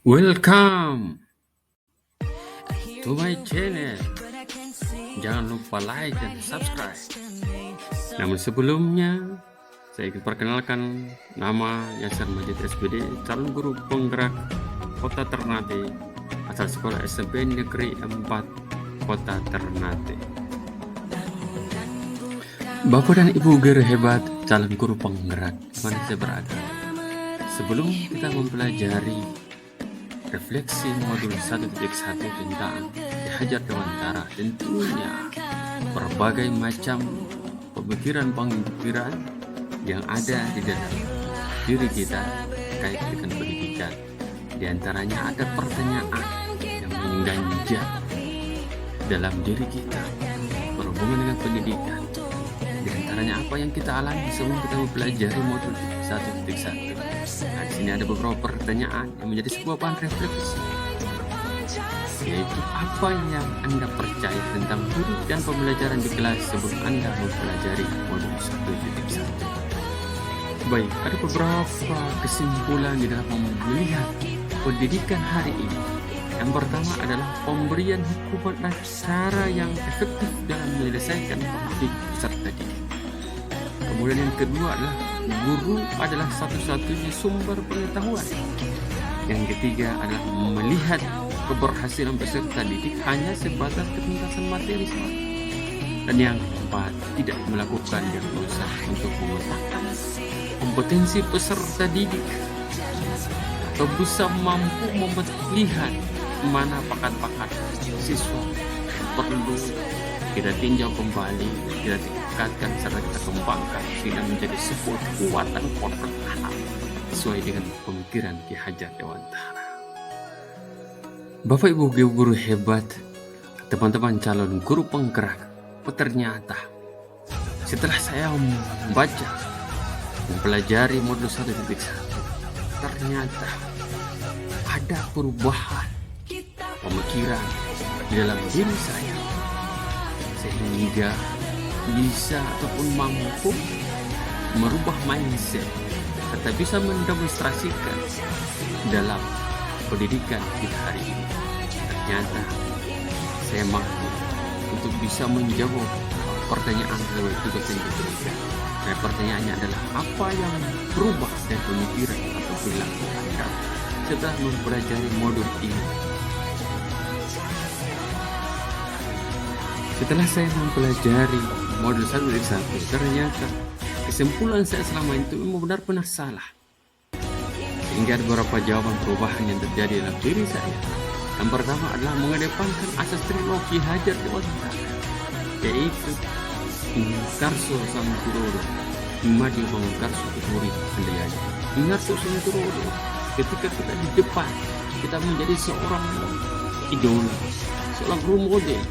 Welcome to my channel. Jangan lupa like dan subscribe. Namun sebelumnya, saya ingin perkenalkan nama Yasser Majid SPD, calon guru penggerak Kota Ternate, asal sekolah SMP Negeri 4 Kota Ternate. Bapak dan Ibu guru hebat, calon guru penggerak, mana saya berada. Sebelum kita mempelajari refleksi modul 1.1 tentang Ki Hajar Dewantara, tentunya berbagai macam pemikiran yang ada di dalam diri kita terkait dengan pendidikan. Di antaranya ada pertanyaan yang mengganjal dalam diri kita berhubungan dengan pendidikan. Di antaranya apa yang kita alami sebelum kita mempelajari modul 1.1. Nah, di sini ada beberapa pertanyaan yang menjadi sebuah bahan refleksi, yaitu apa yang Anda percaya tentang guru dan pembelajaran di kelas sebelum Anda mempelajari modul 1.1. Baik, ada beberapa kesimpulan di dalam melihat pendidikan hari ini. Yang pertama adalah pemberian hukuman dan cara yang efektif dalam menyelesaikan konflik peserta didik. Kemudian yang kedua adalah guru adalah satu-satunya sumber pengetahuan. Yang ketiga adalah melihat keberhasilan peserta didik hanya sebatas ketuntasan materi semata. Dan yang keempat, tidak melakukan diagnosa untuk memetakan kompetensi peserta didik atau bisa mampu melihat mana pakat-pakat siswa perlu kita tinjau kembali, kita tingkatkan serta kita kembangkan sehingga menjadi sebuah kekuatan kodrat alam sesuai dengan pemikiran Ki Hajar Dewantara. Bapak Ibu guru hebat, teman-teman calon guru penggerak, ternyata setelah saya membaca, mempelajari modul 1.1, ternyata ada perubahan pemikiran di dalam diri saya sehingga bisa ataupun mampu merubah mindset serta bisa mendemonstrasikan dalam pendidikan kita hari ini. Ternyata saya mampu untuk bisa menjawab pertanyaan lewat tugas yang diberikan. Nah, pertanyaannya adalah apa yang berubah dari pemikiran atau perilaku Anda setelah mempelajari modul ini. Setelah saya mempelajari modul 1.1, ternyata kesimpulan saya selama itu benar-benar salah. Sehingga ada beberapa jawaban perubahan yang terjadi dalam diri saya. Yang pertama adalah mengedepankan asas trilogi Hajar Dewantara, yaitu Karso Samudrodo, Madi Bangunkarso Uturi Handayani. Ingarso Samudrodo, ketika kita di depan, kita menjadi seorang idola, seorang role model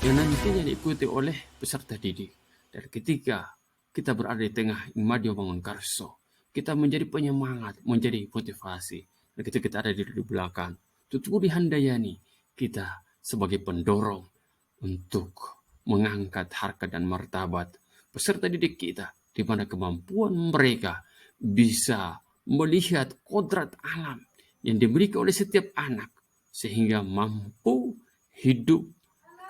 yang nantinya diikuti oleh peserta didik. Dan ketika kita berada di tengah Madio Bangunkarso, kita menjadi penyemangat, menjadi motivasi. Dan ketika kita ada di belakang Tuturi Handayani, kita sebagai pendorong untuk mengangkat harkat dan martabat peserta didik kita, di mana kemampuan mereka bisa melihat kodrat alam yang dimiliki oleh setiap anak, sehingga mampu hidup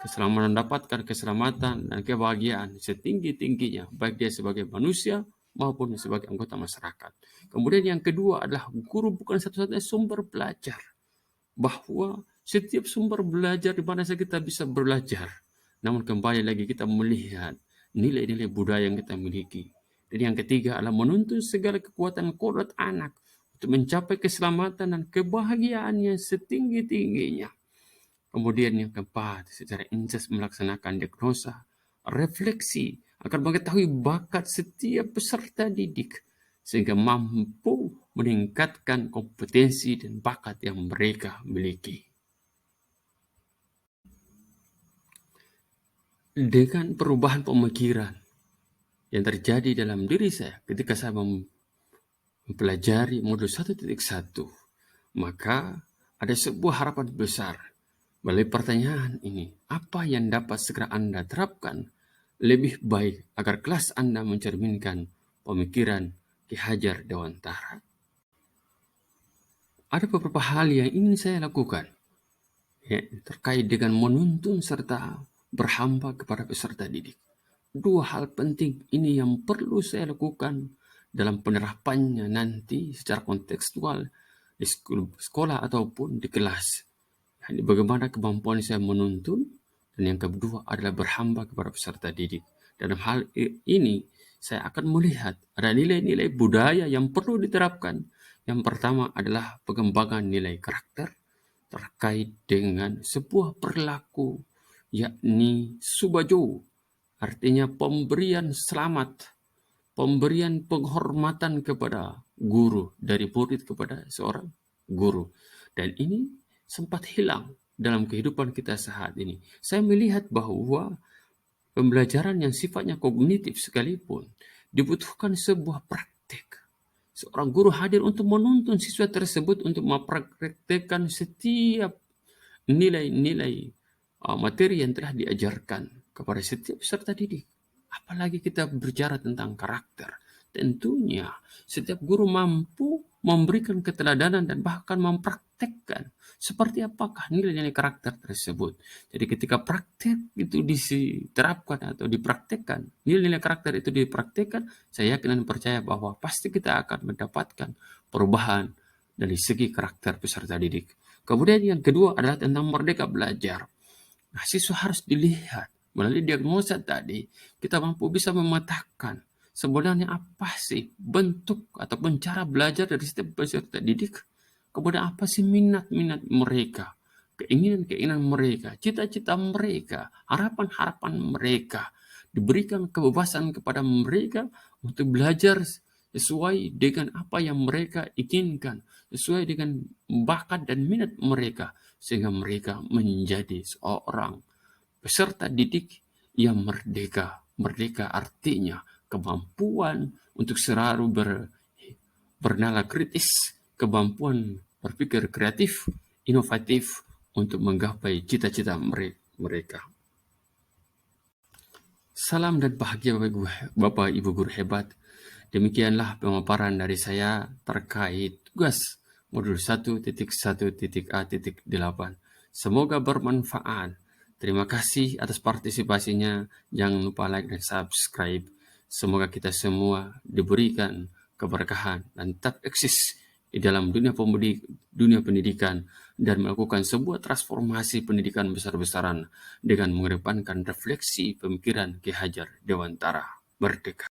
mendapatkan keselamatan dan kebahagiaan setinggi-tingginya, baik dia sebagai manusia maupun sebagai anggota masyarakat. Kemudian yang kedua adalah guru bukan satu-satunya sumber belajar, bahwa setiap sumber belajar di mana saja kita bisa belajar. Namun kembali lagi kita melihat nilai-nilai budaya yang kita miliki. Dan yang ketiga adalah menuntun segala kekuatan kodrat anak untuk mencapai keselamatan dan kebahagiaan yang setinggi-tingginya. Kemudian yang keempat, secara intens melaksanakan diagnosa, refleksi, agar mengetahui bakat setiap peserta didik, sehingga mampu meningkatkan kompetensi dan bakat yang mereka miliki. Dengan perubahan pemikiran yang terjadi dalam diri saya ketika saya mempelajari modul 1.1, maka ada sebuah harapan besar. Melalui pertanyaan ini, apa yang dapat segera Anda terapkan lebih baik agar kelas Anda mencerminkan pemikiran Ki Hajar Dewantara? ada beberapa hal yang ingin saya lakukan ya, terkait dengan menuntun serta berhamba kepada peserta didik. Dua hal penting ini yang perlu saya lakukan dalam penerapannya nanti secara kontekstual di sekolah ataupun di kelas. Yani bagaimana kemampuan saya menuntun, dan yang kedua adalah berhamba kepada peserta didik. Dalam hal ini saya akan melihat ada nilai-nilai budaya yang perlu diterapkan. Yang pertama adalah pengembangan nilai karakter terkait dengan sebuah perilaku, yakni subajo, artinya pemberian selamat, pemberian penghormatan kepada guru, dari murid kepada seorang guru. Dan ini sempat hilang dalam kehidupan kita saat ini. Saya melihat bahwa pembelajaran yang sifatnya kognitif sekalipun dibutuhkan sebuah praktik. Seorang guru hadir untuk menuntun siswa tersebut untuk mempraktekkan setiap nilai-nilai materi yang telah diajarkan kepada setiap peserta didik. Apalagi kita berbicara tentang karakter. Tentunya setiap guru mampu memberikan keteladanan dan bahkan mempraktekkan seperti apakah nilai-nilai karakter tersebut. Jadi ketika praktek itu diterapkan atau dipraktekkan, nilai-nilai karakter itu dipraktekkan, saya yakin dan percaya bahwa pasti kita akan mendapatkan perubahan dari segi karakter peserta didik. Kemudian yang kedua adalah tentang merdeka belajar. Nah, siswa harus dilihat melalui diagnosa tadi, kita mampu bisa memetakan sebenarnya apa sih bentuk ataupun cara belajar dari setiap peserta didik. Kemudian apa sih minat-minat mereka, keinginan-keinginan mereka, cita-cita mereka, harapan-harapan mereka. Diberikan kebebasan kepada mereka untuk belajar sesuai dengan apa yang mereka inginkan, sesuai dengan bakat dan minat mereka, sehingga mereka menjadi seorang peserta didik yang merdeka. Merdeka artinya kemampuan untuk selalu bernala kritis, kemampuan berpikir kreatif, inovatif untuk menggapai cita-cita mereka. Salam dan bahagia Bapak Ibu guru hebat. Demikianlah pemaparan dari saya terkait tugas modul 1.1.A.8. Semoga bermanfaat. Terima kasih atas partisipasinya. Jangan lupa like dan subscribe. Semoga kita semua diberikan keberkahan dan tetap eksis di dalam dunia pendidikan dan melakukan sebuah transformasi pendidikan besar-besaran dengan mengedepankan refleksi pemikiran Ki Hajar Dewantara. Merdeka.